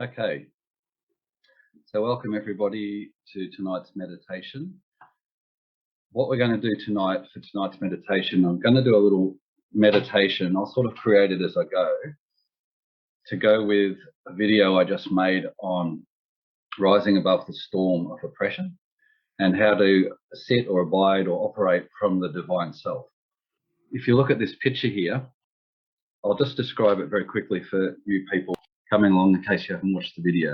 Okay, so welcome everybody to tonight's meditation. What we're going to do tonight for tonight's meditation, I'm going to do a little meditation. I'll sort of create it as I go, to go with a video I just made on rising above the storm of oppression and how to sit or abide or operate from the divine self. If you look at this picture here, I'll just describe it very quickly for you people coming along in case you haven't watched the video.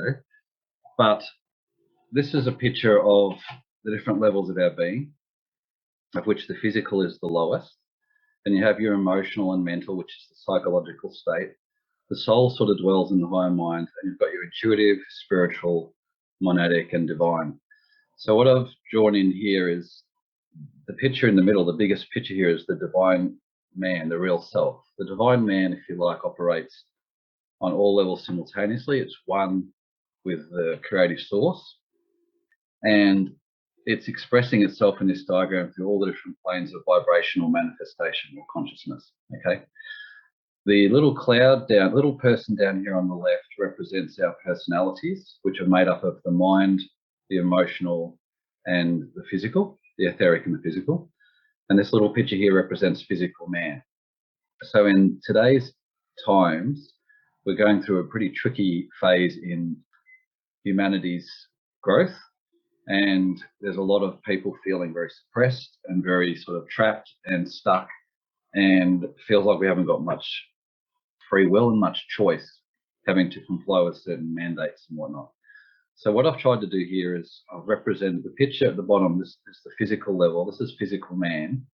But this is a picture of the different levels of our being, of which the physical is the lowest. Then you have your emotional and mental, which is the psychological state. The soul sort of dwells in the higher mind, and you've got your intuitive, spiritual, monadic, and divine. So what I've drawn in here is the picture in the middle. The biggest picture here is the divine man, the real self. The divine man, if you like, operates on all levels simultaneously. It's one with the creative source, and it's expressing itself in this diagram through all the different planes of vibrational manifestation or consciousness. Okay, the little person down here on the left represents our personalities, which are made up of the mind, the emotional, and the physical, the etheric and the physical. And this little picture here represents physical man. So in today's times, we're going through a pretty tricky phase in humanity's growth, and there's a lot of people feeling very suppressed and very sort of trapped and stuck, and it feels like we haven't got much free will and much choice, having to comply with certain mandates and whatnot. So what I've tried to do here is I've represented the picture at the bottom. This is the physical level. This is physical man.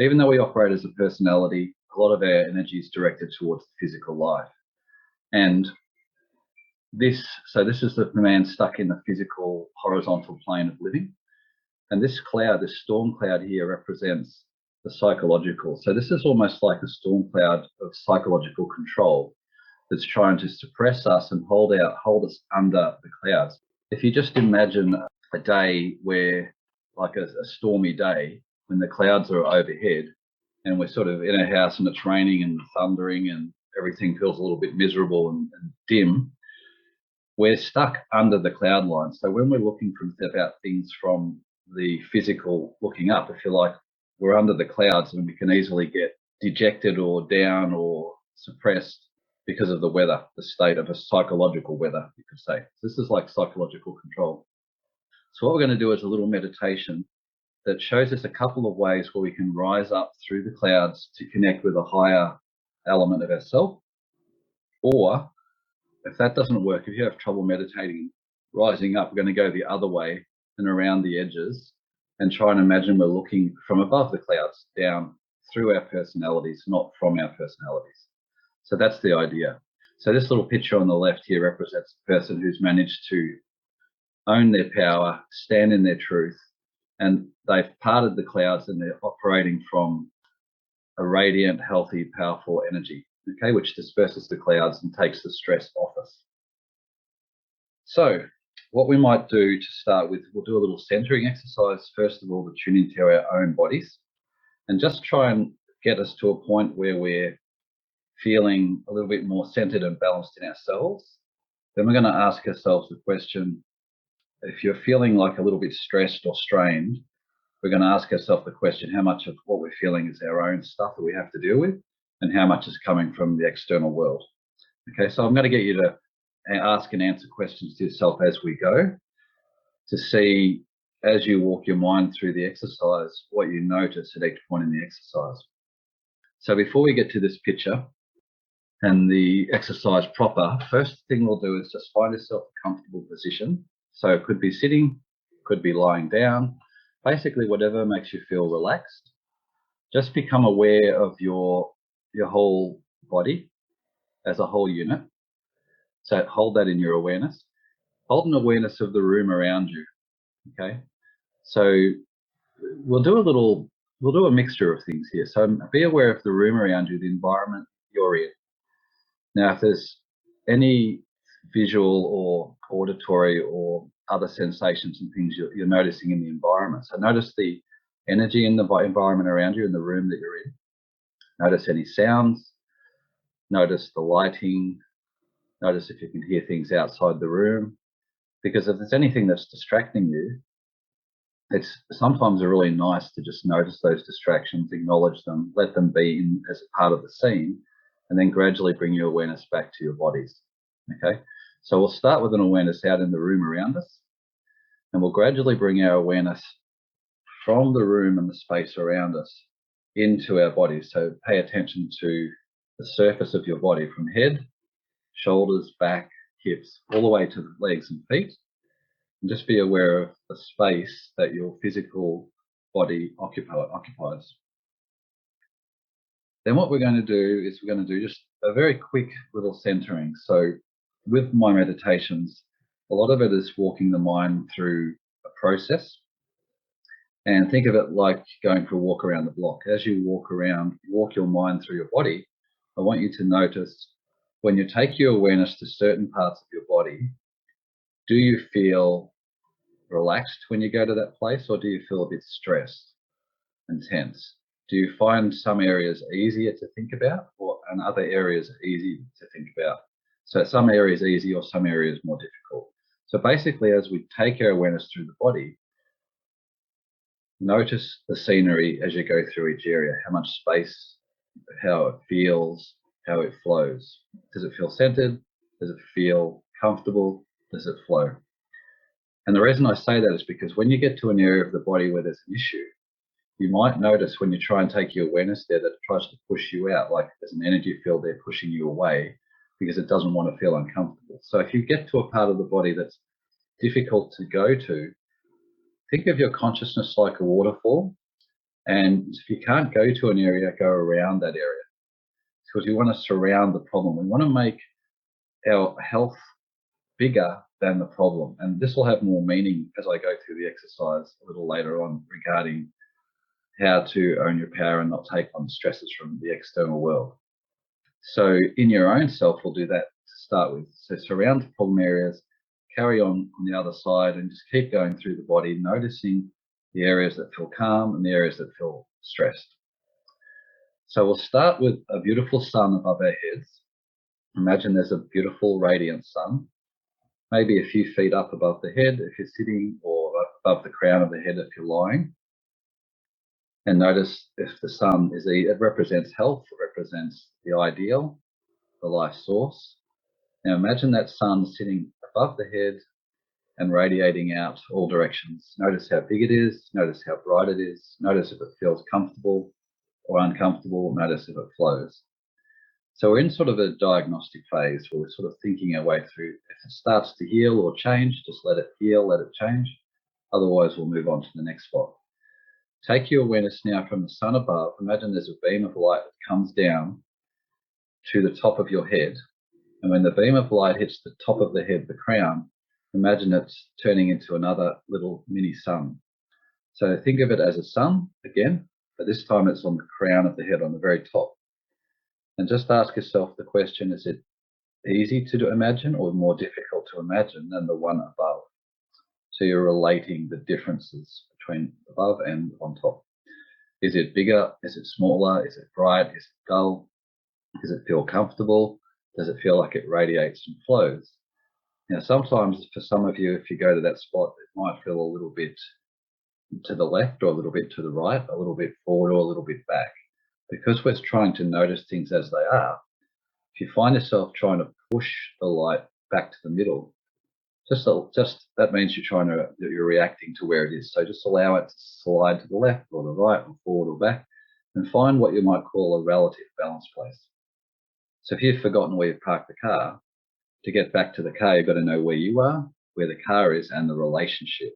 Even though we operate as a personality, a lot of our energy is directed towards the physical life. And this is the man stuck in the physical horizontal plane of living. And this cloud, this storm cloud here, represents the psychological. So this is almost like a storm cloud of psychological control that's trying to suppress us and hold us under the clouds. If you just imagine a day where, like a stormy day, when the clouds are overhead and we're sort of in a house and it's raining and thundering and everything feels a little bit miserable and dim, we're stuck under the cloud line. So when we're looking about things from the physical, looking up, if you like, we're under the clouds and we can easily get dejected or down or suppressed because of the weather, the state of a psychological weather, you could say. So this is like psychological control. So what we're going to do is a little meditation that shows us a couple of ways where we can rise up through the clouds to connect with a higher element of ourselves. Or if that doesn't work, if you have trouble meditating, rising up, we're going to go the other way and around the edges and try and imagine we're looking from above the clouds down through our personalities, not from our personalities. So that's the idea. So this little picture on the left here represents a person who's managed to own their power, stand in their truth, and they've parted the clouds and they're operating from a radiant, healthy, powerful energy, okay, which disperses the clouds and takes the stress off us. So what we might do to start with, we'll do a little centering exercise, first of all, to tune into our own bodies and just try and get us to a point where we're feeling a little bit more centered and balanced in ourselves. Then we're going to ask ourselves the question, if you're feeling like a little bit stressed or strained, we're going to ask ourselves the question, how much of what we're feeling is our own stuff that we have to deal with and how much is coming from the external world. Okay, so I'm going to get you to ask and answer questions to yourself as we go to see, as you walk your mind through the exercise, what you notice at each point in the exercise. So before we get to this picture and the exercise proper, first thing we'll do is just find yourself a comfortable position. So it could be sitting, could be lying down, basically whatever makes you feel relaxed. Just become aware of your whole body as a whole unit. So hold that in your awareness. Hold an awareness of the room around you, okay? So we'll do a mixture of things here. So be aware of the room around you, the environment you're in. Now, if there's any visual or auditory or other sensations and things you're noticing in the environment. So notice the energy in the environment around you in the room that you're in. Notice any sounds. Notice the lighting, Notice if you can hear things outside the room, because if there's anything that's distracting you, it's sometimes really nice to just notice those distractions, acknowledge them, let them be in as a part of the scene, and then gradually bring your awareness back to your bodies. Okay, so we'll start with an awareness out in the room around us, and we'll gradually bring our awareness from the room and the space around us into our bodies. So pay attention to the surface of your body, from head, shoulders, back, hips, all the way to the legs and feet. And just be aware of the space that your physical body occupies. Then what we're going to do is we're going to do just a very quick little centering. So with my meditations, a lot of it is walking the mind through a process. And think of it like going for a walk around the block. As you walk around, walk your mind through your body, I want you to notice when you take your awareness to certain parts of your body, do you feel relaxed when you go to that place, or do you feel a bit stressed and tense? Do you find some areas easier to think about, and other areas easy to think about? So some areas easy or some areas more difficult. So basically, as we take our awareness through the body, notice the scenery as you go through each area, how much space, how it feels, how it flows. Does it feel centered? Does it feel comfortable? Does it flow? And the reason I say that is because when you get to an area of the body where there's an issue, you might notice when you try and take your awareness there that it tries to push you out, like there's an energy field there pushing you away because it doesn't want to feel uncomfortable. So if you get to a part of the body that's difficult to go to, think of your consciousness like a waterfall. And if you can't go to an area, go around that area. Because we want to surround the problem. We want to make our health bigger than the problem. And this will have more meaning as I go through the exercise a little later on regarding how to own your power and not take on stresses from the external world. So in your own self, we'll do that to start with. So surround the problem areas, carry on the other side, and just keep going through the body, noticing the areas that feel calm and the areas that feel stressed. So we'll start with a beautiful sun above our heads. Imagine there's a beautiful radiant sun, maybe a few feet up above the head if you're sitting, or above the crown of the head if you're lying. And notice if the sun it represents health, it represents the ideal, the life source. Now imagine that sun sitting above the head and radiating out all directions. Notice how big it is, notice how bright it is, notice if it feels comfortable or uncomfortable, notice if it flows. So we're in sort of a diagnostic phase where we're sort of thinking our way through. If it starts to heal or change, just let it heal, let it change. Otherwise, we'll move on to the next spot. Take your awareness now from the sun above. Imagine there's a beam of light that comes down to the top of your head. And when the beam of light hits the top of the head, the crown, imagine it's turning into another little mini sun. So think of it as a sun again, but this time it's on the crown of the head, on the very top. And just ask yourself the question, is it easy to imagine or more difficult to imagine than the one above? So you're relating the differences between above and on top. Is it bigger? Is it smaller? Is it bright? Is it dull? Does it feel comfortable? Does it feel like it radiates and flows? Now, sometimes for some of you, if you go to that spot, it might feel a little bit to the left or a little bit to the right, a little bit forward or a little bit back. Because we're trying to notice things as they are, if you find yourself trying to push the light back to the middle, just that means you're reacting to where it is. So just allow it to slide to the left or the right or forward or back, and find what you might call a relative balance place. So if you've forgotten where you've parked the car, to get back to the car, you've got to know where you are, where the car is, and the relationship.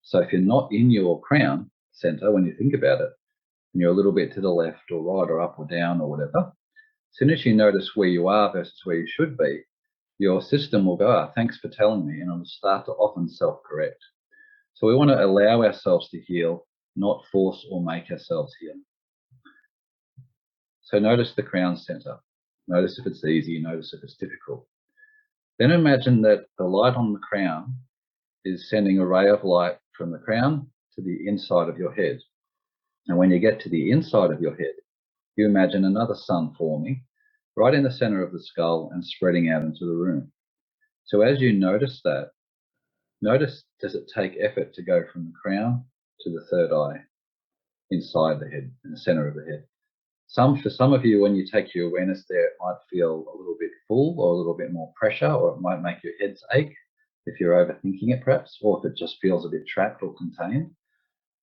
So if you're not in your crown center when you think about it, and you're a little bit to the left or right or up or down or whatever, as soon as you notice where you are versus where you should be, your system will go, thanks for telling me, and it will start to often self-correct. So we want to allow ourselves to heal, not force or make ourselves heal. So notice the crown center. Notice if it's easy, notice if it's difficult. Then imagine that the light on the crown is sending a ray of light from the crown to the inside of your head. And when you get to the inside of your head, you imagine another sun forming, right in the center of the skull and spreading out into the room. So as you notice that, notice, does it take effort to go from the crown to the third eye, inside the head, in the center of the head? For some of you, when you take your awareness there, it might feel a little bit full or a little bit more pressure, or it might make your head ache if you're overthinking it perhaps, or if it just feels a bit trapped or contained.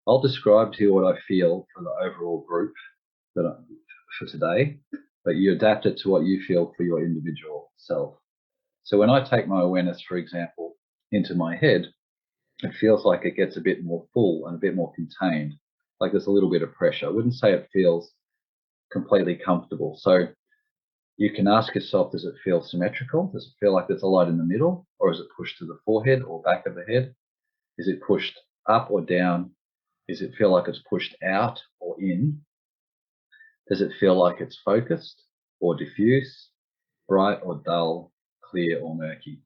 I'll describe to you what I feel for the overall group for today, but you adapt it to what you feel for your individual self. So when I take my awareness, for example, into my head, it feels like it gets a bit more full and a bit more contained, like there's a little bit of pressure. I wouldn't say it feels completely comfortable. So you can ask yourself, does it feel symmetrical? Does it feel like there's a light in the middle, or is it pushed to the forehead or back of the head? Is it pushed up or down? Does it feel like it's pushed out or in? Does it feel like it's focused or diffuse, bright or dull, clear or murky?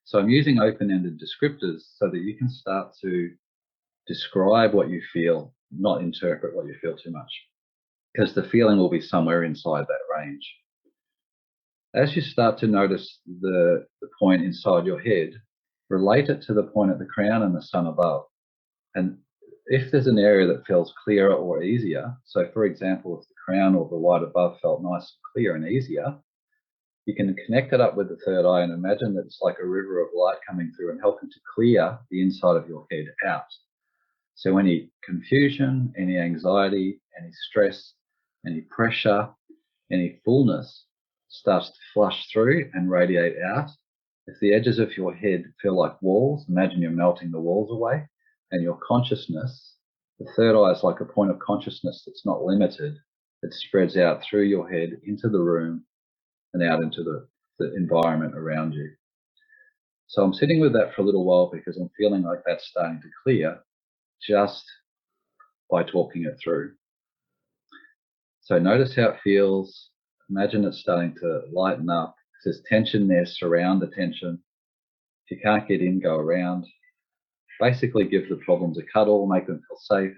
So I'm using open-ended descriptors so that you can start to describe what you feel, not interpret what you feel too much, because the feeling will be somewhere inside that range. As you start to notice the point inside your head, relate it to the point at the crown and the sun above. And if there's an area that feels clearer or easier, so for example, if the crown or the light above felt nice and clear and easier, you can connect it up with the third eye and imagine that it's like a river of light coming through and helping to clear the inside of your head out. So any confusion, any anxiety, any stress, any pressure, any fullness starts to flush through and radiate out. If the edges of your head feel like walls, imagine you're melting the walls away, and your consciousness, the third eye is like a point of consciousness that's not limited. It spreads out through your head into the room and out into the environment around you. So I'm sitting with that for a little while because I'm feeling like that's starting to clear just by talking it through. So notice how it feels. Imagine it's starting to lighten up. If there's tension there, surround the tension. If you can't get in, go around. Basically give the problems a cuddle, make them feel safe.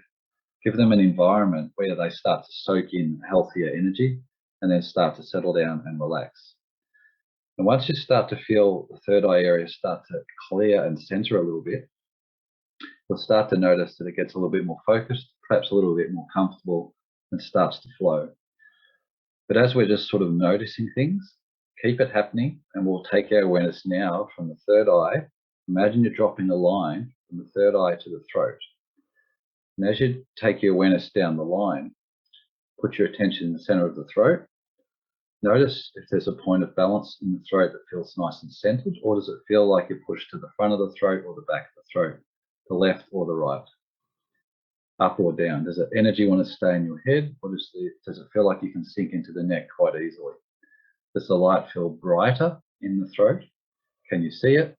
Give them an environment where they start to soak in healthier energy and then start to settle down and relax. And once you start to feel the third eye area start to clear and center a little bit, you'll start to notice that it gets a little bit more focused, perhaps a little bit more comfortable, and starts to flow. But as we're just sort of noticing things, keep it happening, and we'll take our awareness now from the third eye. Imagine you're dropping a line from the third eye to the throat. And as you take your awareness down the line, put your attention in the center of the throat. Notice if there's a point of balance in the throat that feels nice and centered, or does it feel like you're pushed to the front of the throat or the back of the throat, the left or the right, up or down? Does the energy want to stay in your head, or does it feel like you can sink into the neck quite easily? Does the light feel brighter in the throat? Can you see it?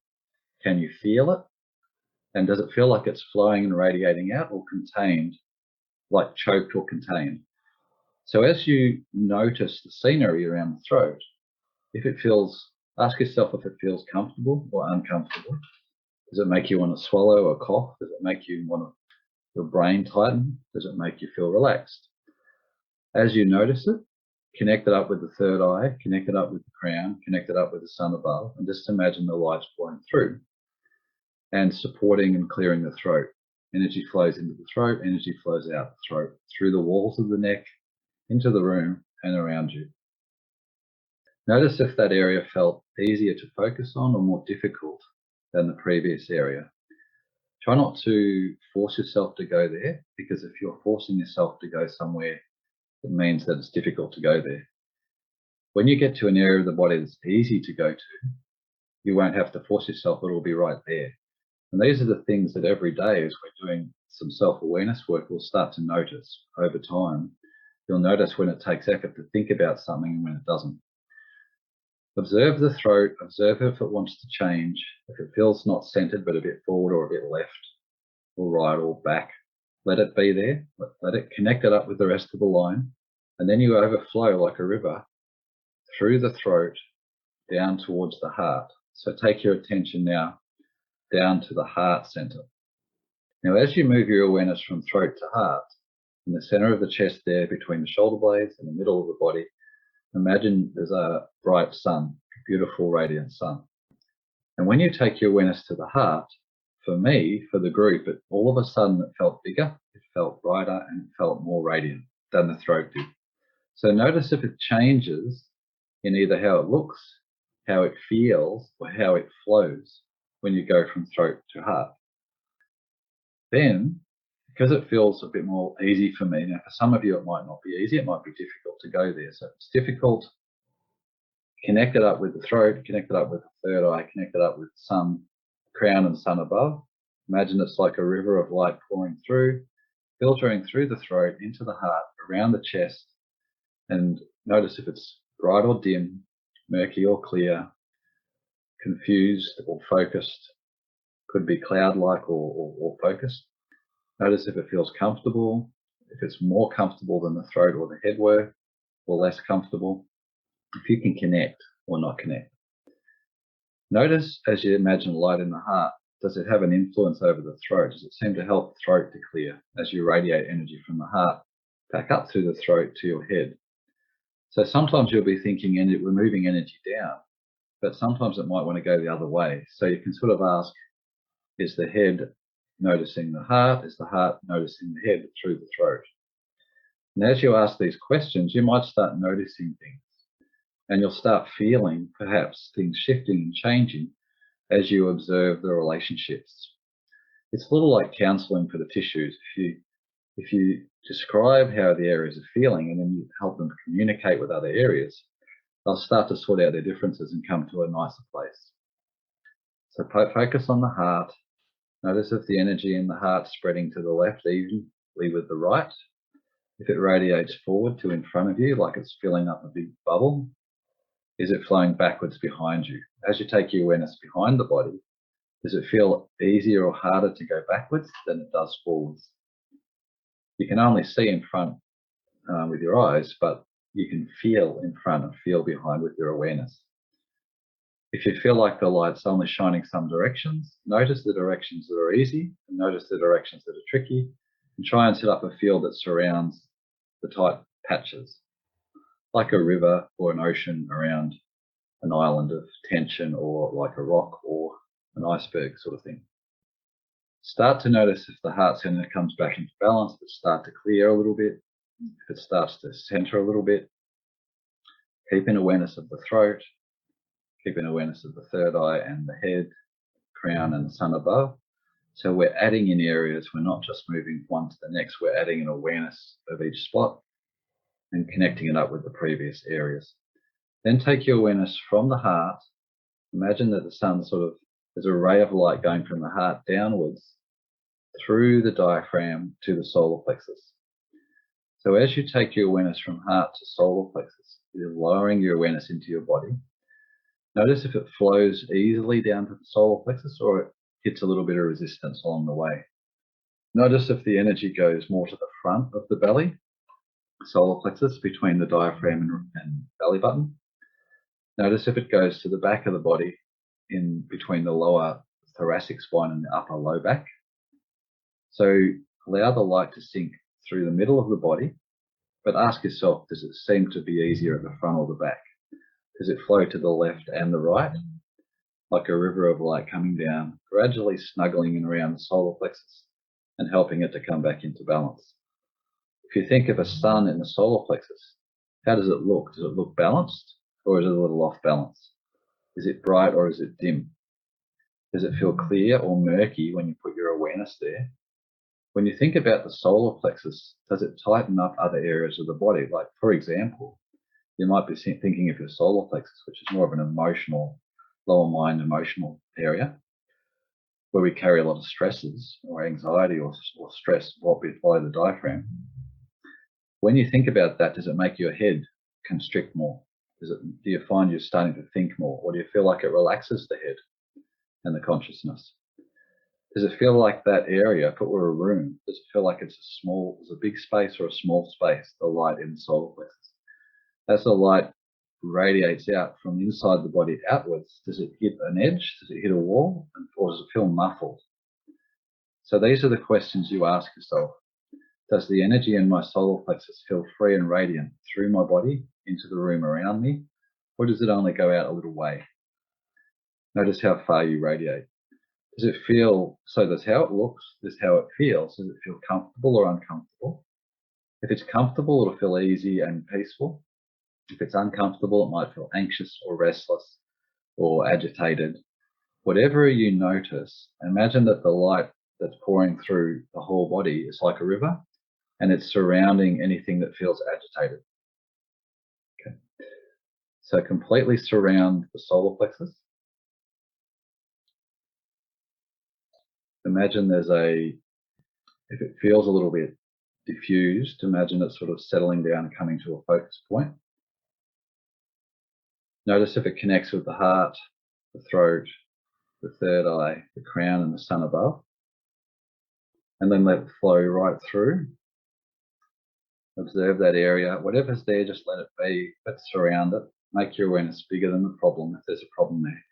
Can you feel it? And does it feel like it's flowing and radiating out, or contained, like choked or contained? So as you notice the scenery around the throat, ask yourself if it feels comfortable or uncomfortable. Does it make you want to swallow or cough? Does it make you want your brain tighten? Does it make you feel relaxed? As you notice it, connect it up with the third eye, connect it up with the crown, connect it up with the sun above, and just imagine the light flowing through and supporting and clearing the throat. Energy flows into the throat, energy flows out the throat, through the walls of the neck, into the room and around you. Notice if that area felt easier to focus on or more difficult than the previous area. Try not to force yourself to go there, because if you're forcing yourself to go somewhere, it means that it's difficult to go there. When you get to an area of the body that's easy to go to, you won't have to force yourself, it'll be right there. And these are the things that every day, as we're doing some self-awareness work, we'll start to notice over time. You'll notice when it takes effort to think about something and when it doesn't. Observe the throat, observe if it wants to change, if it feels not centered but a bit forward or a bit left or right or back. Let it be there, let it connect it up with the rest of the line, and then you overflow like a river through the throat down towards the heart. So take your attention now down to the heart center. Now as you move your awareness from throat to heart, in the center of the chest there between the shoulder blades and the middle of the body, Imagine there's a bright sun, beautiful radiant sun. And when you take your awareness to the heart, for me, for the group, all of a sudden it felt bigger, it felt brighter, and it felt more radiant than the throat did. So notice if it changes in either how it looks, how it feels, or how it flows when you go from throat to heart. Then, because it feels a bit more easy for me, now for some of you it might not be easy, it might be difficult to go there. So if it's difficult, connect it up with the throat, connect it up with the third eye, connect it up with sun, crown and sun above. Imagine it's like a river of light pouring through, filtering through the throat into the heart, around the chest, and notice if it's bright or dim, murky or clear, confused or focused, could be cloud-like or focused. Notice if it feels comfortable, if it's more comfortable than the throat or the head were, or less comfortable, if you can connect or not connect. Notice as you imagine light in the heart, does it have an influence over the throat? Does it seem to help the throat to clear as you radiate energy from the heart back up through the throat to your head? So sometimes you'll be thinking we're moving energy down, but sometimes it might want to go the other way. So you can sort of ask, is the head noticing the heart? Is the heart noticing the head through the throat? And as you ask these questions, you might start noticing things, and you'll start feeling perhaps things shifting and changing as you observe the relationships. It's a little like counseling for the tissues. If you describe how the areas are feeling and then you help them communicate with other areas, they'll start to sort out their differences and come to a nicer place. So focus on the heart. Notice if the energy in the heart spreading to the left evenly with the right. If it radiates forward to in front of you, like it's filling up a big bubble, is it flowing backwards behind you? As you take your awareness behind the body, does it feel easier or harder to go backwards than it does forwards? You can only see in front with your eyes, but you can feel in front and feel behind with your awareness. If you feel like the light's only shining some directions, notice the directions that are easy and notice the directions that are tricky, and try and set up a field that surrounds the tight patches, like a river or an ocean around an island of tension, or like a rock or an iceberg sort of thing. Start to notice if the heart center comes back into balance, if it starts to clear a little bit, if it starts to center a little bit. Keep an awareness of the throat, keep an awareness of the third eye and the head, crown and the sun above. So we're adding in areas, we're not just moving one to the next, we're adding an awareness of each spot and connecting it up with the previous areas. Then take your awareness from the heart. Imagine that the sun there's a ray of light going from the heart downwards through the diaphragm to the solar plexus. So as you take your awareness from heart to solar plexus, you're lowering your awareness into your body. Notice if it flows easily down to the solar plexus or it hits a little bit of resistance along the way. Notice if the energy goes more to the front of the belly, solar plexus, between the diaphragm and belly button. Notice if it goes to the back of the body, in between the lower thoracic spine and the upper low back. So allow the light to sink through the middle of the body, but ask yourself, does it seem to be easier at the front or the back? Does it flow to the left and the right? Like a river of light coming down, gradually snuggling in around the solar plexus and helping it to come back into balance. If you think of a sun in the solar plexus, how does it look? Does it look balanced or is it a little off balance? Is it bright or is it dim? Does it feel clear or murky when you put your awareness there? When you think about the solar plexus, does it tighten up other areas of the body? Like, for example, you might be thinking of your solar plexus, which is more of an emotional, lower mind emotional area, where we carry a lot of stresses or anxiety or stress below the diaphragm. When you think about that, does it make your head constrict more? Do you find you're starting to think more, or do you feel like it relaxes the head and the consciousness? Does it feel like that area, if it were a room, does it feel like it's a big space or a small space, the light in the solar plexus? As the light radiates out from inside the body outwards, does it hit an edge? Does it hit a wall? Or does it feel muffled? So these are the questions you ask yourself. Does the energy in my solar plexus feel free and radiant through my body, into the room around me, or does it only go out a little way? Notice how far you radiate. Does it feel, so that's how it looks, this is how it feels. Does it feel comfortable or uncomfortable? If it's comfortable, it'll feel easy and peaceful. If it's uncomfortable, it might feel anxious or restless or agitated. Whatever you notice, imagine that the light that's pouring through the whole body is like a river, and it's surrounding anything that feels agitated. Okay. So completely surround the solar plexus. Imagine if it feels a little bit diffused, imagine it sort of settling down and coming to a focus point. Notice if it connects with the heart, the throat, the third eye, the crown, and the sun above. And then let it flow right through. Observe that area. Whatever's there, just let it be. Let's surround it. Make your awareness bigger than the problem if there's a problem there.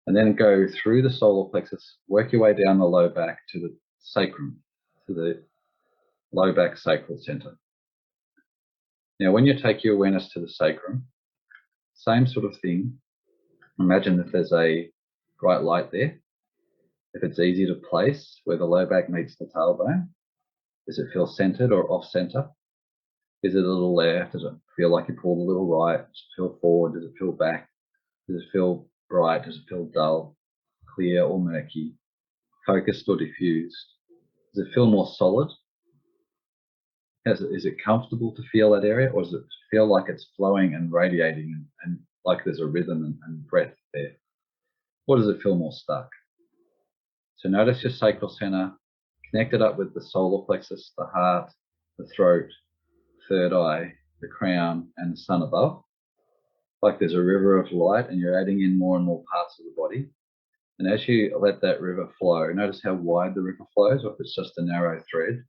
And then go through the solar plexus, work your way down the low back to the sacrum, to the low back sacral center. Now, when you take your awareness to the sacrum, same sort of thing. Imagine if there's a bright light there. If it's easy to place where the low back meets the tailbone, does it feel centered or off center? Is it a little left? Does it feel like you pulled a little right? Does it feel forward? Does it feel back? Does it feel bright? Does it feel dull, clear or murky, focused or diffused? Does it feel more solid? Is it comfortable to feel that area, or does it feel like it's flowing and radiating and like there's a rhythm and breath there? Or does it feel more stuck? So notice your sacral center, connect it up with the solar plexus, the heart, the throat, third eye, the crown, and the sun above. Like there's a river of light and you're adding in more and more parts of the body. And as you let that river flow, notice how wide the river flows, or if it's just a narrow thread.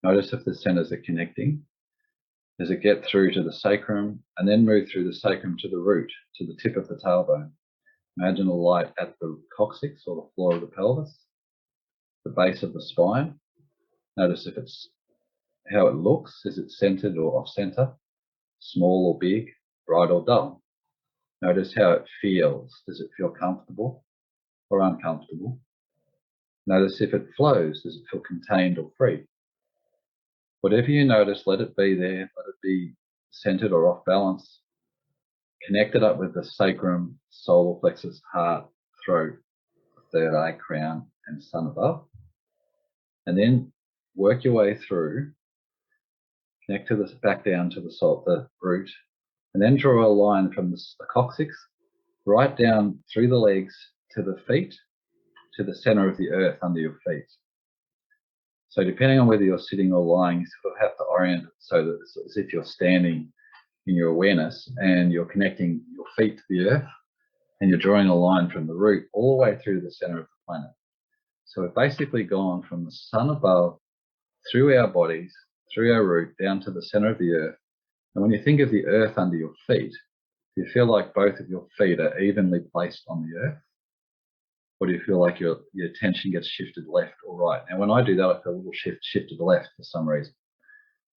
Notice if the centers are connecting. Does it get through to the sacrum and then move through the sacrum to the root, to the tip of the tailbone? Imagine a light at the coccyx or the floor of the pelvis, the base of the spine. Notice if it's how it looks. Is it centered or off center? Small or big? Bright or dull? Notice how it feels. Does it feel comfortable or uncomfortable? Notice if it flows. Does it feel contained or free? Whatever you notice, let it be there. Let it be centered or off balance. Connect it up with the sacrum, solar plexus, heart, throat, third eye, crown, and sun above. And then work your way through. Connect to this back down to the root, and then draw a line from the coccyx right down through the legs to the feet, to the center of the earth under your feet. So depending on whether you're sitting or lying, you sort of have to orient it so that it's as if you're standing in your awareness and you're connecting your feet to the earth and you're drawing a line from the root all the way through to the center of the planet. So we've basically gone from the sun above, through our bodies, through our root, down to the center of the earth. And when you think of the earth under your feet, do you feel like both of your feet are evenly placed on the earth? Or do you feel like your attention gets shifted left or right? And when I do that, I feel a little shift to the left for some reason.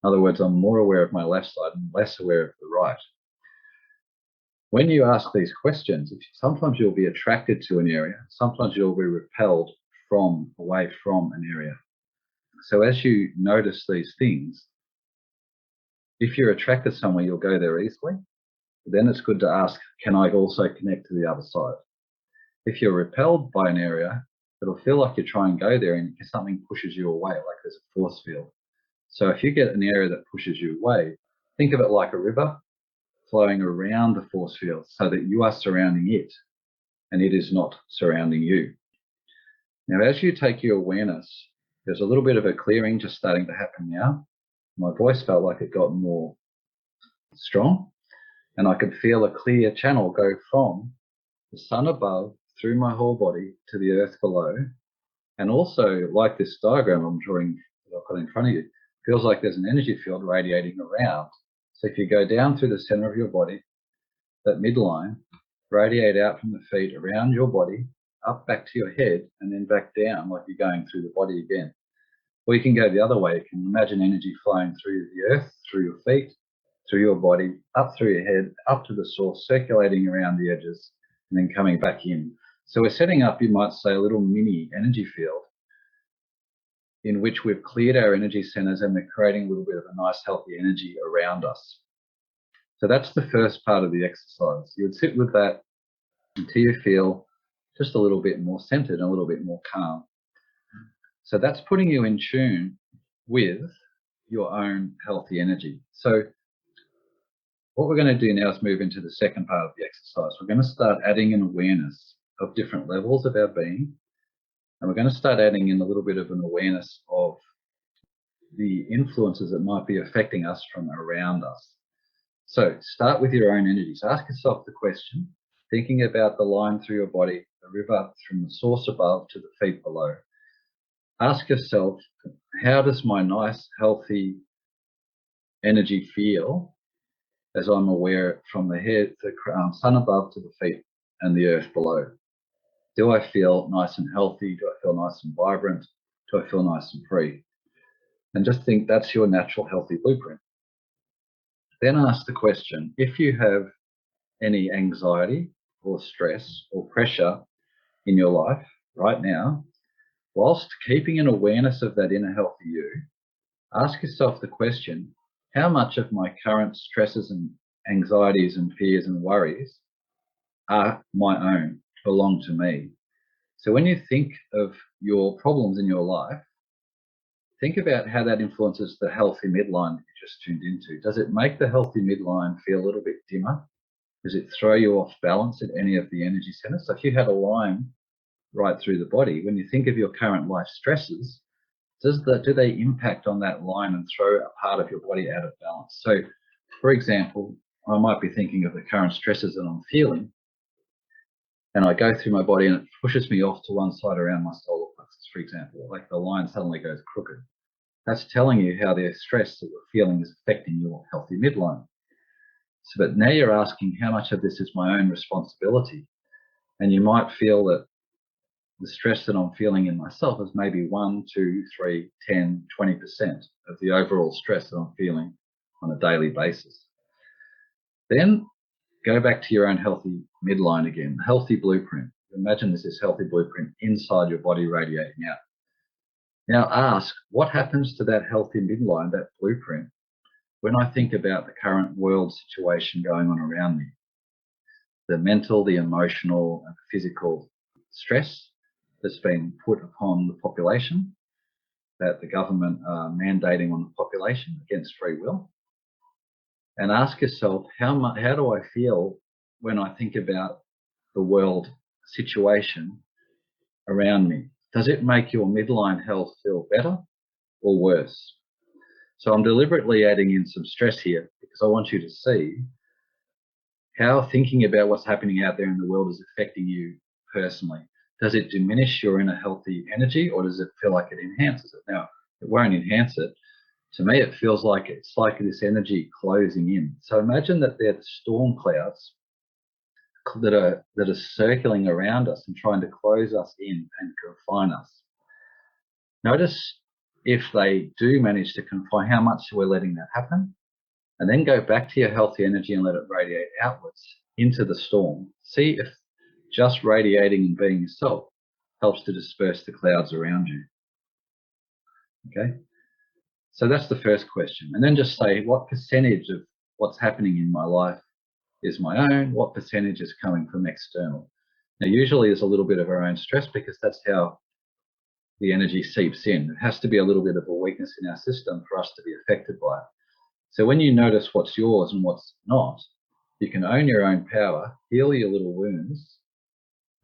In other words, I'm more aware of my left side and less aware of the right. When you ask these questions, sometimes you'll be attracted to an area, sometimes you'll be repelled away from an area. So as you notice these things, if you're attracted somewhere, you'll go there easily. Then it's good to ask, can I also connect to the other side? If you're repelled by an area, it'll feel like you try and go there and something pushes you away, like there's a force field. So if you get an area that pushes you away, think of it like a river flowing around the force field so that you are surrounding it and it is not surrounding you. Now, as you take your awareness, there's a little bit of a clearing just starting to happen now. My voice felt like it got more strong, and I could feel a clear channel go from the sun above through my whole body to the earth below. And also, like this diagram I'm drawing that I've got in front of you, feels like there's an energy field radiating around. So if you go down through the center of your body, that midline, radiate out from the feet around your body, up back to your head, and then back down like you're going through the body again. Or you can go the other way. You can imagine energy flowing through the earth, through your feet, through your body, up through your head, up to the source, circulating around the edges, and then coming back in. So we're setting up, you might say, a little mini energy field in which we've cleared our energy centers and we're creating a little bit of a nice, healthy energy around us. So that's the first part of the exercise. You would sit with that until you feel just a little bit more centered and a little bit more calm. So that's putting you in tune with your own healthy energy. So what we're going to do now is move into the second part of the exercise. We're going to start adding an awareness of different levels of our being, and we're going to start adding in a little bit of an awareness of the influences that might be affecting us from around us. So start with your own energies. Ask yourself the question, thinking about the line through your body, the river from the source above to the feet below. Ask yourself, how does my nice, healthy energy feel as I'm aware from the head, the sun above to the feet and the earth below? Do I feel nice and healthy? Do I feel nice and vibrant? Do I feel nice and free? And just think that's your natural healthy blueprint. Then ask the question, if you have any anxiety or stress or pressure in your life right now, whilst keeping an awareness of that inner healthy you, ask yourself the question, how much of my current stresses and anxieties and fears and worries are my own, belong to me? So when you think of your problems in your life, think about how that influences the healthy midline that you just tuned into. Does it make the healthy midline feel a little bit dimmer? Does it throw you off balance at any of the energy centers? So if you had a line right through the body, when you think of your current life stresses, do they impact on that line and throw a part of your body out of balance? So, for example, I might be thinking of the current stresses that I'm feeling, and I go through my body and it pushes me off to one side around my solar plexus, for example, like the line suddenly goes crooked. That's telling you how the stress that you're feeling is affecting your healthy midline. So, but now you're asking how much of this is my own responsibility, and you might feel that the stress that I'm feeling in myself is maybe 1, 2, 3, 10, 20% of the overall stress that I'm feeling on a daily basis. Then go back to your own healthy midline again, healthy blueprint. Imagine this is healthy blueprint inside your body radiating out. Now ask, what happens to that healthy midline, that blueprint, when I think about the current world situation going on around me? The mental, the emotional, and the physical stress that's been put upon the population, that the government are mandating on the population against free will. And ask yourself, how do I feel when I think about the world situation around me? Does it make your midline health feel better or worse? So I'm deliberately adding in some stress here because I want you to see how thinking about what's happening out there in the world is affecting you personally. Does it diminish your inner healthy energy, or does it feel like it enhances it? Now, it won't enhance it. To me, it feels like it's like this energy closing in. So imagine that they're the storm clouds that are circling around us and trying to close us in and confine us. Notice if they do manage to confine, how much we're letting that happen, and then go back to your healthy energy and let it radiate outwards into the storm. See if just radiating and being yourself helps to disperse the clouds around you. Okay, so that's the first question. And then just say, what percentage of what's happening in my life is my own? What percentage is coming from external? Now, usually there's a little bit of our own stress because that's how the energy seeps in. It has to be a little bit of a weakness in our system for us to be affected by it. So when you notice what's yours and what's not, you can own your own power, heal your little wounds,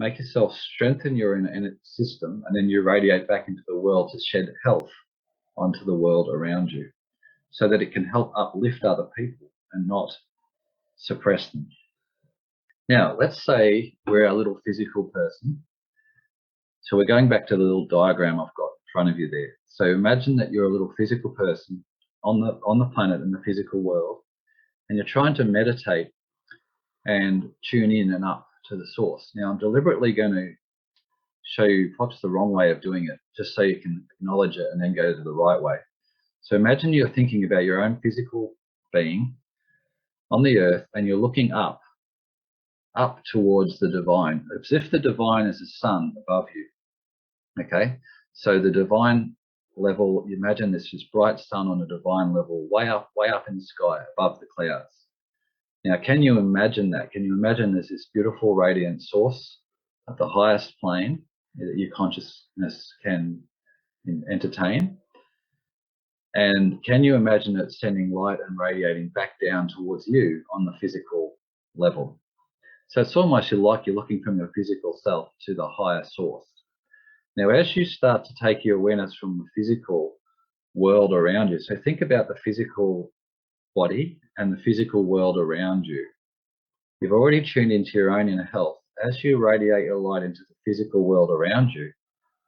make yourself strengthen your inner system, and then you radiate back into the world to shed health onto the world around you so that it can help uplift other people and not suppress them. Now, let's say we're a little physical person. So we're going back to the little diagram I've got in front of you there. So imagine that you're a little physical person on the planet in the physical world, and you're trying to meditate and tune in and up to the source. Now, I'm deliberately going to show you perhaps the wrong way of doing it, just so you can acknowledge it and then go to the right way. So imagine you're thinking about your own physical being, on the earth, and you're looking up towards the divine, as if the divine is a sun above you. Okay, so the divine level, you imagine this bright sun on a divine level, way up in the sky, above the clouds. Now, can you imagine that? Can you imagine there's this beautiful radiant source at the highest plane that your consciousness can entertain? And can you imagine it sending light and radiating back down towards you on the physical level? So it's almost like you're looking from your physical self to the higher source. Now, as you start to take your awareness from the physical world around you, so think about the physical body and the physical world around you. You've already tuned into your own inner health. As you radiate your light into the physical world around you,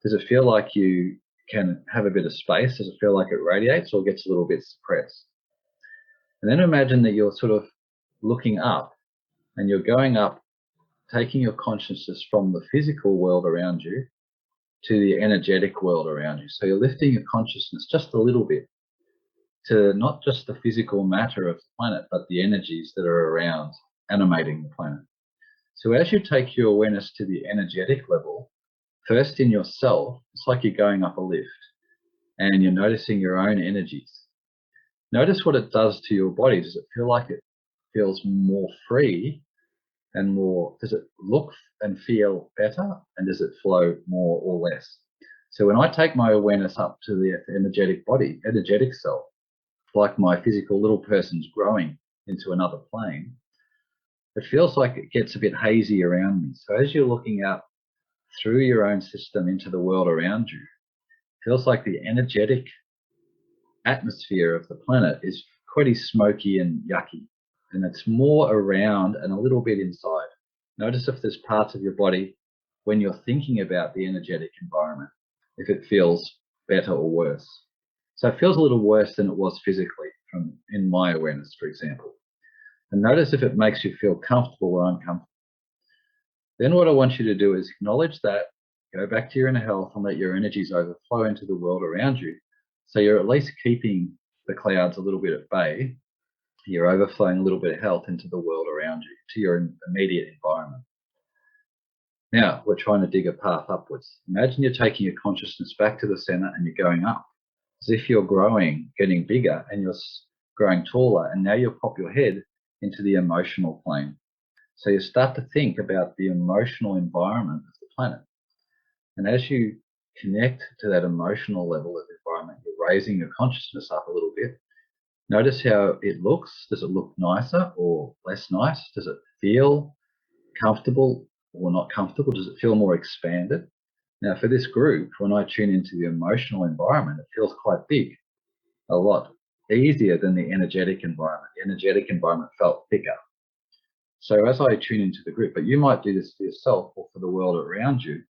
does it feel like you can have a bit of space? Does it feel like it radiates or gets a little bit suppressed? And then imagine that you're sort of looking up and you're going up, taking your consciousness from the physical world around you to the energetic world around you. So you're lifting your consciousness just a little bit to not just the physical matter of the planet, but the energies that are around animating the planet. So as you take your awareness to the energetic level, first in yourself, it's like you're going up a lift and you're noticing your own energies. Notice what it does to your body. Does it feel like it feels more free and more, does it look and feel better, and does it flow more or less? So when I take my awareness up to the energetic body, energetic self, like my physical little person's growing into another plane, it feels like it gets a bit hazy around me. So as you're looking out through your own system into the world around you, it feels like the energetic atmosphere of the planet is pretty smoky and yucky, and it's more around and a little bit inside. Notice if there's parts of your body when you're thinking about the energetic environment, if it feels better or worse. So it feels a little worse than it was physically from in my awareness, for example. And notice if it makes you feel comfortable or uncomfortable. Then what I want you to do is acknowledge that, go back to your inner health and let your energies overflow into the world around you. So you're at least keeping the clouds a little bit at bay. You're overflowing a little bit of health into the world around you, to your immediate environment. Now, we're trying to dig a path upwards. Imagine you're taking your consciousness back to the center and you're going up, as if you're growing, getting bigger, and you're growing taller, and now you'll pop your head into the emotional plane. So you start to think about the emotional environment of the planet. And as you connect to that emotional level of environment, you're raising your consciousness up a little bit. Notice how it looks. Does it look nicer or less nice? Does it feel comfortable or not comfortable? Does it feel more expanded? Now, for this group, when I tune into the emotional environment, it feels quite big, a lot easier than the energetic environment. The energetic environment felt thicker. So as I tune into the group, but you might do this for yourself or for the world around you,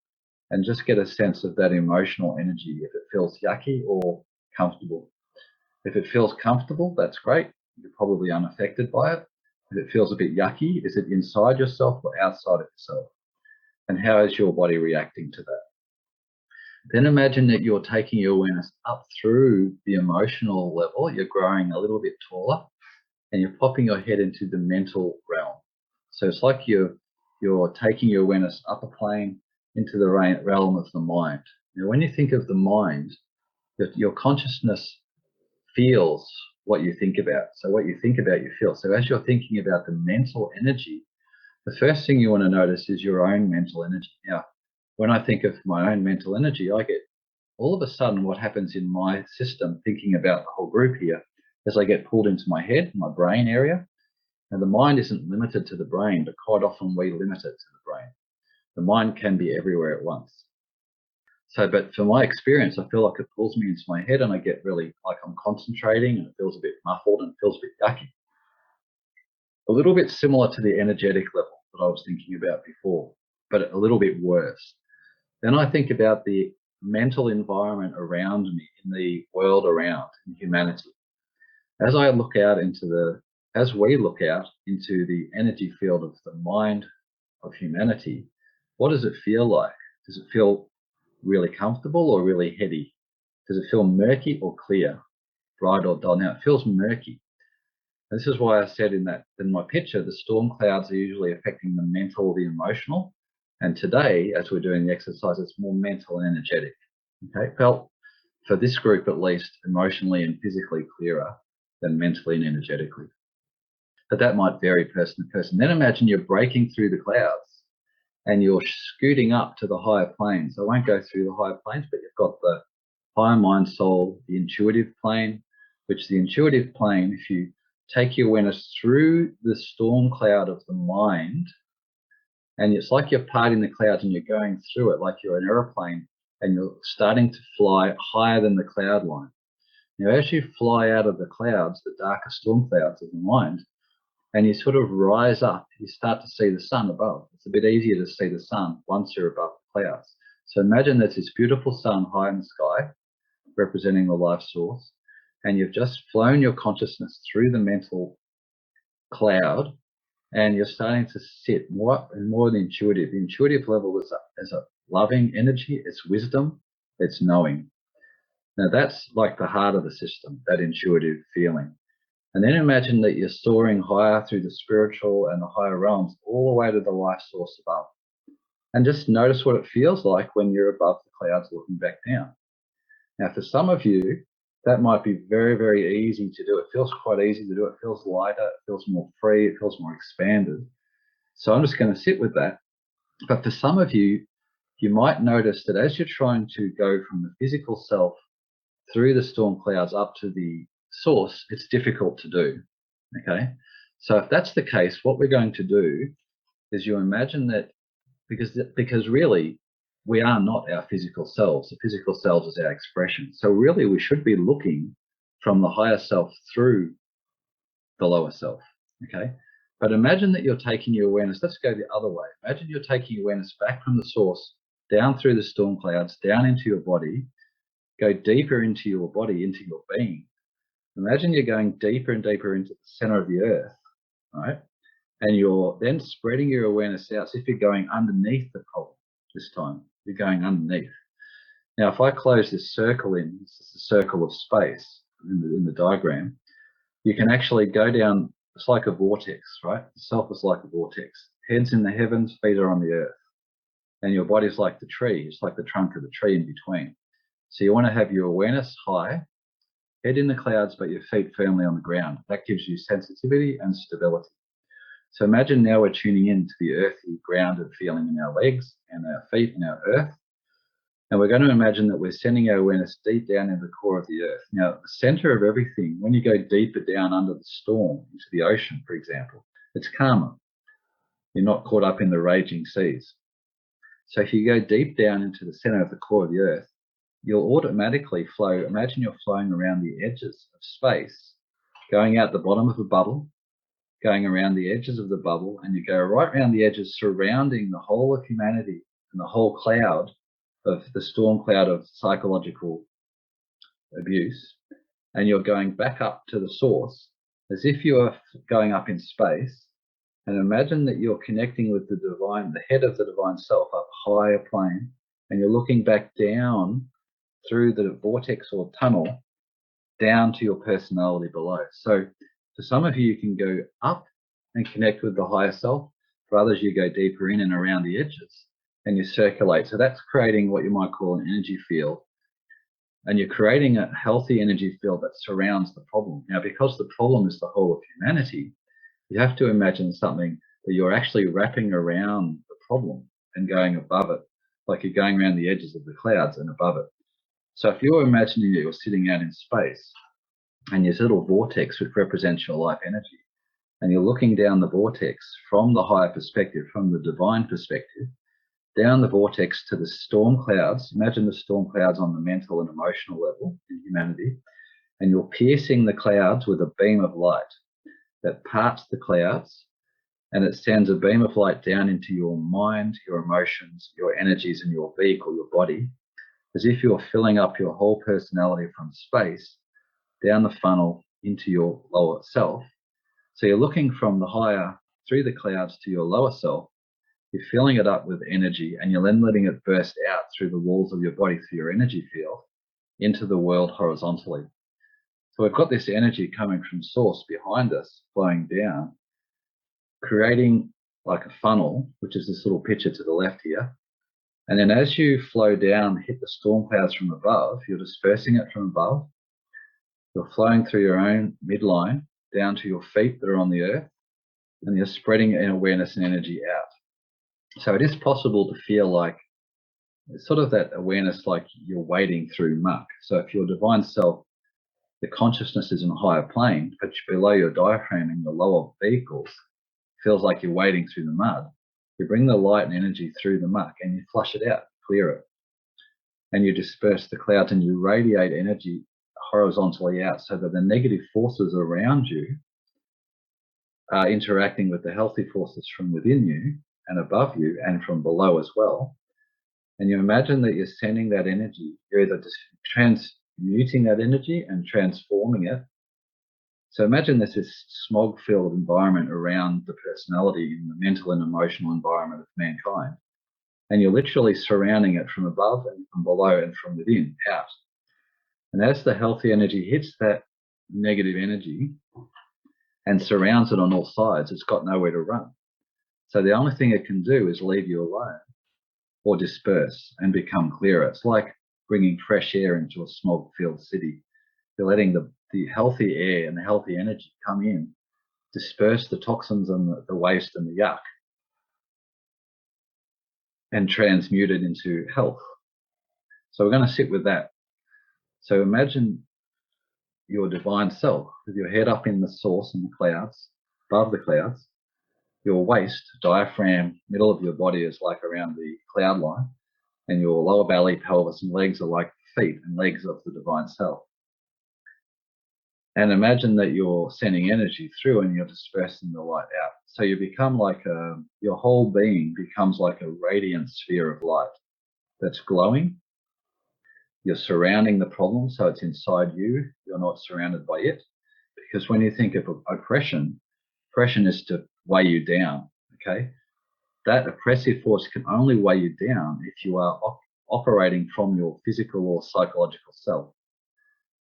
and just get a sense of that emotional energy, if it feels yucky or comfortable. If it feels comfortable, that's great. You're probably unaffected by it. If it feels a bit yucky, is it inside yourself or outside of yourself? And how is your body reacting to that? Then imagine that you're taking your awareness up through the emotional level. You're growing a little bit taller and you're popping your head into the mental realm. So it's like you're taking your awareness up a plane into the realm of the mind. Now, when you think of the mind, your consciousness feels what you think about. So what you think about, you feel. So as you're thinking about the mental energy, the first thing you want to notice is your own mental energy. Now, when I think of my own mental energy, I get all of a sudden what happens in my system, thinking about the whole group here, as I get pulled into my head, my brain area. Now, the mind isn't limited to the brain, but quite often we limit it to the brain. The mind can be everywhere at once. So, but for my experience, I feel like it pulls me into my head and I get really like I'm concentrating and it feels a bit muffled and it feels a bit yucky. A little bit similar to the energetic level that I was thinking about before, but a little bit worse. Then I think about the mental environment around me, in the world around, in humanity. As I look out into as we look out into the energy field of the mind of humanity, what does it feel like? Does it feel really comfortable or really heady? Does it feel murky or clear, bright or dull? Now it feels murky. This is why I said in my picture, the storm clouds are usually affecting the mental, the emotional. And today, as we're doing the exercise, it's more mental and energetic. Okay, felt for this group at least emotionally and physically clearer than mentally and energetically. But that might vary person to person. Then imagine you're breaking through the clouds and you're scooting up to the higher planes. I won't go through the higher planes, but you've got the higher mind, soul, the intuitive plane, which the intuitive plane, if you take your awareness through the storm cloud of the mind, and it's like you're parting the clouds and you're going through it like you're an aeroplane and you're starting to fly higher than the cloud line. Now, as you fly out of the clouds, the darker storm clouds of the mind, and you sort of rise up, you start to see the sun above. It's a bit easier to see the sun once you're above the clouds. So imagine there's this beautiful sun high in the sky, representing the life source, and you've just flown your consciousness through the mental cloud, and you're starting to sit more and more in the intuitive. The intuitive level is a loving energy, it's wisdom, it's knowing. Now that's like the heart of the system, that intuitive feeling. And then imagine that you're soaring higher through the spiritual and the higher realms, all the way to the life source above. And just notice what it feels like when you're above the clouds looking back down. Now, for some of you, that might be very, very easy to do. It feels quite easy to do. It feels lighter. It feels more free. It feels more expanded. So I'm just going to sit with that. But for some of you, you might notice that as you're trying to go from the physical self through the storm clouds up to the source, it's difficult to do. Okay? So if that's the case, what we're going to do is you imagine that because really we are not our physical selves. The physical selves is our expression. So really we should be looking from the higher self through the lower self, okay? But imagine that you're taking your awareness, let's go the other way. Imagine you're taking awareness back from the source, down through the storm clouds, down into your body, go deeper into your body, into your being. Imagine you're going deeper and deeper into the center of the earth, right? And you're then spreading your awareness out as if you're going underneath the problem this time. You're going underneath. Now, if I close this circle in, this is the circle of space in the diagram, you can actually go down, it's like a vortex, right? The self is like a vortex. Head's in the heavens, feet are on the earth. And your body's like the tree, it's like the trunk of the tree in between. So you want to have your awareness high, head in the clouds, but your feet firmly on the ground. That gives you sensitivity and stability. So imagine now we're tuning in to the earthy, grounded feeling in our legs and our feet and our earth. And we're going to imagine that we're sending our awareness deep down in the core of the earth. Now, the center of everything, when you go deeper down under the storm, into the ocean, for example, it's calmer. You're not caught up in the raging seas. So if you go deep down into the center of the core of the earth, you'll automatically flow. Imagine you're flowing around the edges of space, going out the bottom of a bubble, going around the edges of the bubble, and you go right around the edges surrounding the whole of humanity and the whole cloud of the storm cloud of psychological abuse, and you're going back up to the source as if you are going up in space. And imagine that you're connecting with the divine, the head of the divine self up higher plane, and you're looking back down through the vortex or tunnel down to your personality below. So for some of you, you can go up and connect with the higher self. For others, you go deeper in and around the edges and you circulate. So that's creating what you might call an energy field. And you're creating a healthy energy field that surrounds the problem. Now, because the problem is the whole of humanity, you have to imagine something that you're actually wrapping around the problem and going above it, like you're going around the edges of the clouds and above it. So if you're imagining that you're sitting out in space and there's a little vortex which represents your life energy, and you're looking down the vortex from the higher perspective, from the divine perspective, down the vortex to the storm clouds. Imagine the storm clouds on the mental and emotional level in humanity, and you're piercing the clouds with a beam of light that parts the clouds, and it sends a beam of light down into your mind, your emotions, your energies, and your vehicle, your body, as if you're filling up your whole personality from space down the funnel into your lower self. So you're looking from the higher through the clouds to your lower self. You're filling it up with energy, and you're then letting it burst out through the walls of your body, through your energy field, into the world horizontally. So we've got this energy coming from source behind us, flowing down, creating like a funnel, which is this little picture to the left here. And then as you flow down, hit the storm clouds from above, you're dispersing it from above. You're flowing through your own midline down to your feet that are on the earth, and you're spreading awareness and energy out. So it is possible to feel like it's sort of that awareness like you're wading through muck. So if your divine self, the consciousness is in a higher plane, but below your diaphragm in your lower vehicles, feels like you're wading through the mud. You bring the light and energy through the muck and you flush it out, clear it. And you disperse the clouds and you radiate energy horizontally out so that the negative forces around you are interacting with the healthy forces from within you and above you and from below as well. And you imagine that you're sending that energy, you're either just transmuting that energy and transforming it. So imagine there's this smog-filled environment around the personality in the mental and emotional environment of mankind. And you're literally surrounding it from above and from below and from within, out. And as the healthy energy hits that negative energy and surrounds it on all sides, it's got nowhere to run. So the only thing it can do is leave you alone or disperse and become clearer. It's like bringing fresh air into a smog-filled city. You're letting the healthy air and the healthy energy come in, disperse the toxins and the waste and the yuck, and transmute it into health. So we're going to sit with that. So imagine your divine self with your head up in the source in the clouds, above the clouds. Your waist, diaphragm, middle of your body is like around the cloud line, and your lower belly, pelvis, and legs are like feet and legs of the divine self. And imagine that you're sending energy through and you're dispersing the light out. So you become like your whole being becomes like a radiant sphere of light that's glowing. You're surrounding the problem, so it's inside you. You're not surrounded by it. Because when you think of oppression, oppression is to weigh you down, okay? That oppressive force can only weigh you down if you are operating from your physical or psychological self,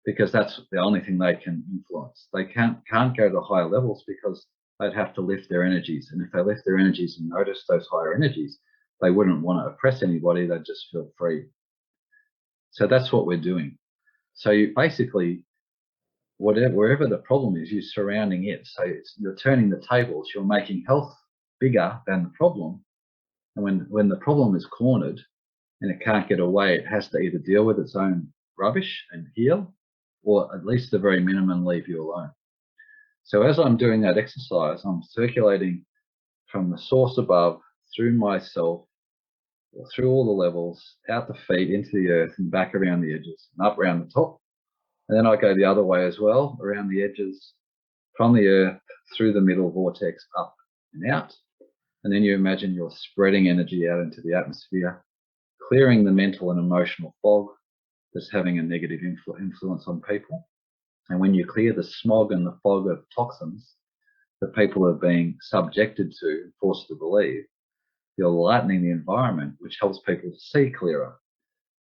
because that's the only thing they can influence. They can't go to higher levels because they'd have to lift their energies. And if they lift their energies and notice those higher energies, they wouldn't want to oppress anybody. They'd just feel free. So that's what we're doing. So you basically, wherever the problem is, you're surrounding it. So you're turning the tables. You're making health bigger than the problem. And when the problem is cornered and it can't get away, it has to either deal with its own rubbish and heal, or at least the very minimum leave you alone. So as I'm doing that exercise, I'm circulating from the source above, through myself, or through all the levels, out the feet, into the earth, and back around the edges, and up around the top. And then I go the other way as well, around the edges, from the earth, through the middle vortex, up and out. And then you imagine you're spreading energy out into the atmosphere, clearing the mental and emotional fog that's having a negative influence on people. And when you clear the smog and the fog of toxins that people are being subjected to, forced to believe, you're lightening the environment, which helps people to see clearer.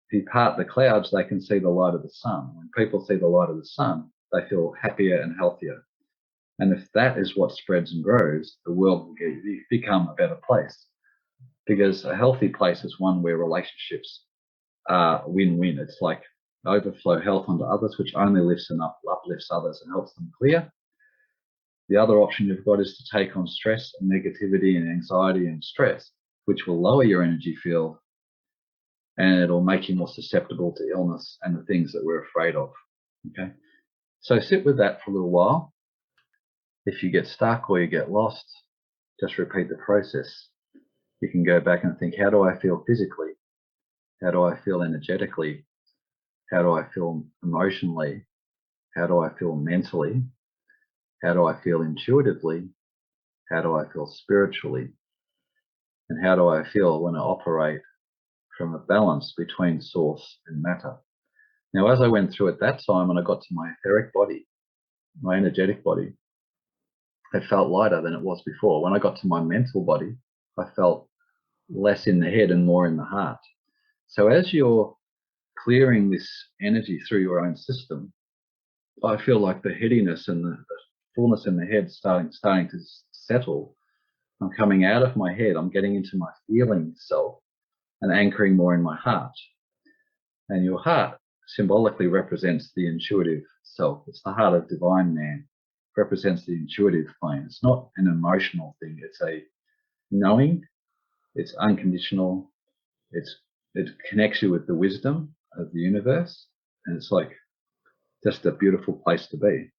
If you part the clouds, they can see the light of the sun. When people see the light of the sun, they feel happier and healthier. And if that is what spreads and grows, the world will become a better place. Because a healthy place is one where relationships are win-win. It's like overflow health onto others, which only lifts and uplifts others and helps them clear. The other option you've got is to take on stress and negativity and anxiety and stress, which will lower your energy field and it'll make you more susceptible to illness and the things that we're afraid of. Okay, so sit with that for a little while. If you get stuck or you get lost, just repeat the process. You can go back and think, how do I feel physically? How do I feel energetically? How do I feel emotionally? How do I feel mentally? How do I feel intuitively? How do I feel spiritually? And how do I feel when I operate from a balance between source and matter? Now, as I went through at that time and I got to my etheric body, my energetic body, it felt lighter than it was before. When I got to my mental body, I felt less in the head and more in the heart. So as you're clearing this energy through your own system, I feel like the headiness and the fullness in the head starting to settle. I'm coming out of my head. I'm getting into my feeling self and anchoring more in my heart. And your heart symbolically represents the intuitive self. It's the heart of divine man. It represents the intuitive plane. It's not an emotional thing. It's a knowing. It's unconditional. It connects you with the wisdom of the universe. And it's like just a beautiful place to be.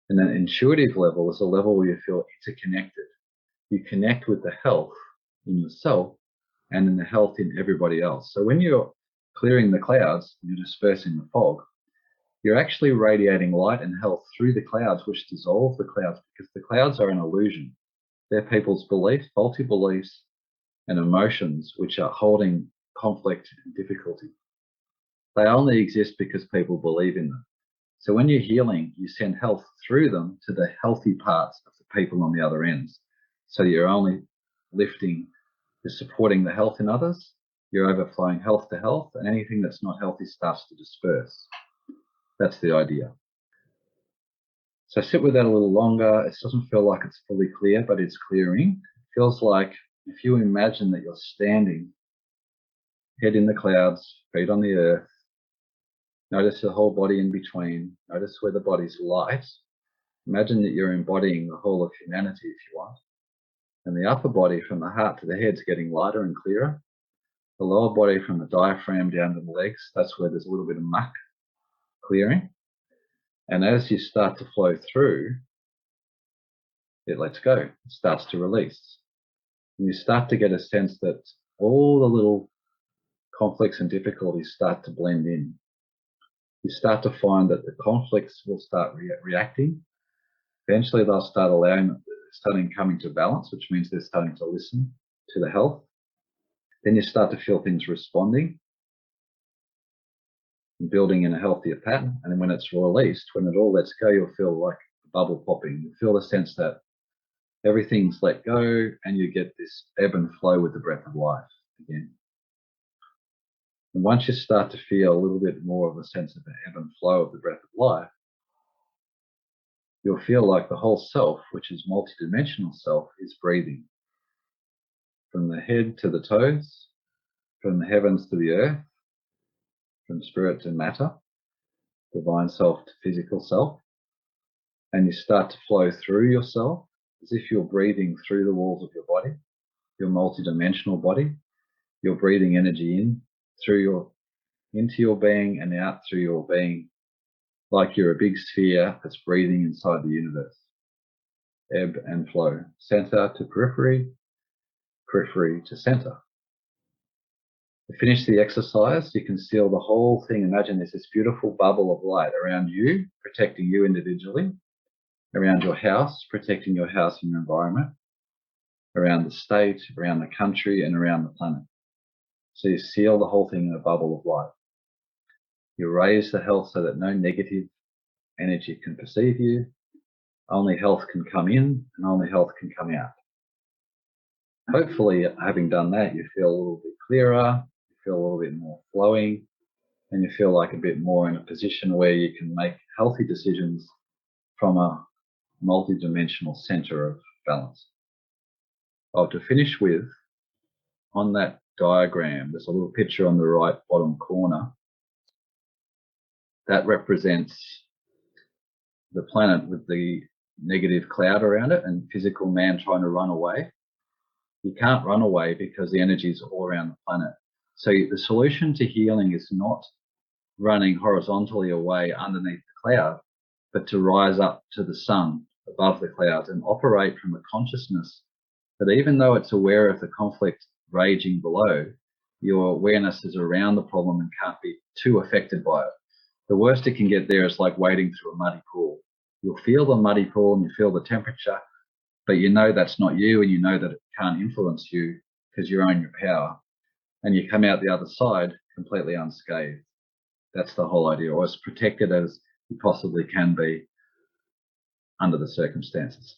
And an intuitive level is a level where you feel interconnected. You connect with the health in yourself and in the health in everybody else. So when you're clearing the clouds, you're dispersing the fog, you're actually radiating light and health through the clouds, which dissolve the clouds, because the clouds are an illusion. They're people's beliefs, faulty beliefs, and emotions which are holding conflict and difficulty. They only exist because people believe in them. So when you're healing, you send health through them to the healthy parts of the people on the other ends. So you're only lifting, you're supporting the health in others, you're overflowing health to health, and anything that's not healthy starts to disperse. That's the idea. So sit with that a little longer. It doesn't feel like it's fully clear, but it's clearing. It feels like if you imagine that you're standing, head in the clouds, feet on the earth, notice the whole body in between, notice where the body's light. Imagine that you're embodying the whole of humanity if you want. And the upper body from the heart to the head is getting lighter and clearer. The lower body from the diaphragm down to the legs, that's where there's a little bit of muck clearing. And as you start to flow through, it lets go, it starts to release. And you start to get a sense that all the little conflicts and difficulties start to blend in. You start to find that the conflicts will start reacting. Eventually they'll start coming to balance, which means they're starting to listen to the health. Then you start to feel things responding and building in a healthier pattern. And then when it's released, when it all lets go, you'll feel like a bubble popping. You feel the sense that everything's let go and you get this ebb and flow with the breath of life again. And once you start to feel a little bit more of a sense of the ebb and flow of the breath of life, you'll feel like the whole self, which is multidimensional self, is breathing. From the head to the toes, from the heavens to the earth, from spirit to matter, divine self to physical self. And you start to flow through yourself as if you're breathing through the walls of your body, your multidimensional body. You're breathing energy in into your being and out through your being, like you're a big sphere that's breathing inside the universe. Ebb and flow, center to periphery, periphery to center. To finish the exercise, you can seal the whole thing. Imagine there's this beautiful bubble of light around you, protecting you individually, around your house, protecting your house and your environment, around the state, around the country, and around the planet. So you seal the whole thing in a bubble of light. You raise the health so that no negative energy can perceive you. Only health can come in and only health can come out. Hopefully, having done that, you feel a little bit clearer, you feel a little bit more flowing, and you feel like a bit more in a position where you can make healthy decisions from a multidimensional center of balance. Oh, to finish with, on that diagram, there's a little picture on the right bottom corner. That represents the planet with the negative cloud around it and physical man trying to run away. You can't run away because the energy is all around the planet. So the solution to healing is not running horizontally away underneath the cloud, but to rise up to the sun above the clouds and operate from a consciousness that even though it's aware of the conflict raging below, your awareness is around the problem and can't be too affected by it. The worst it can get there is like wading through a muddy pool. You'll feel the muddy pool and you feel the temperature, but you know that's not you and you know that it can't influence you because you own your power. And you come out the other side completely unscathed. That's the whole idea, or as protected as you possibly can be under the circumstances.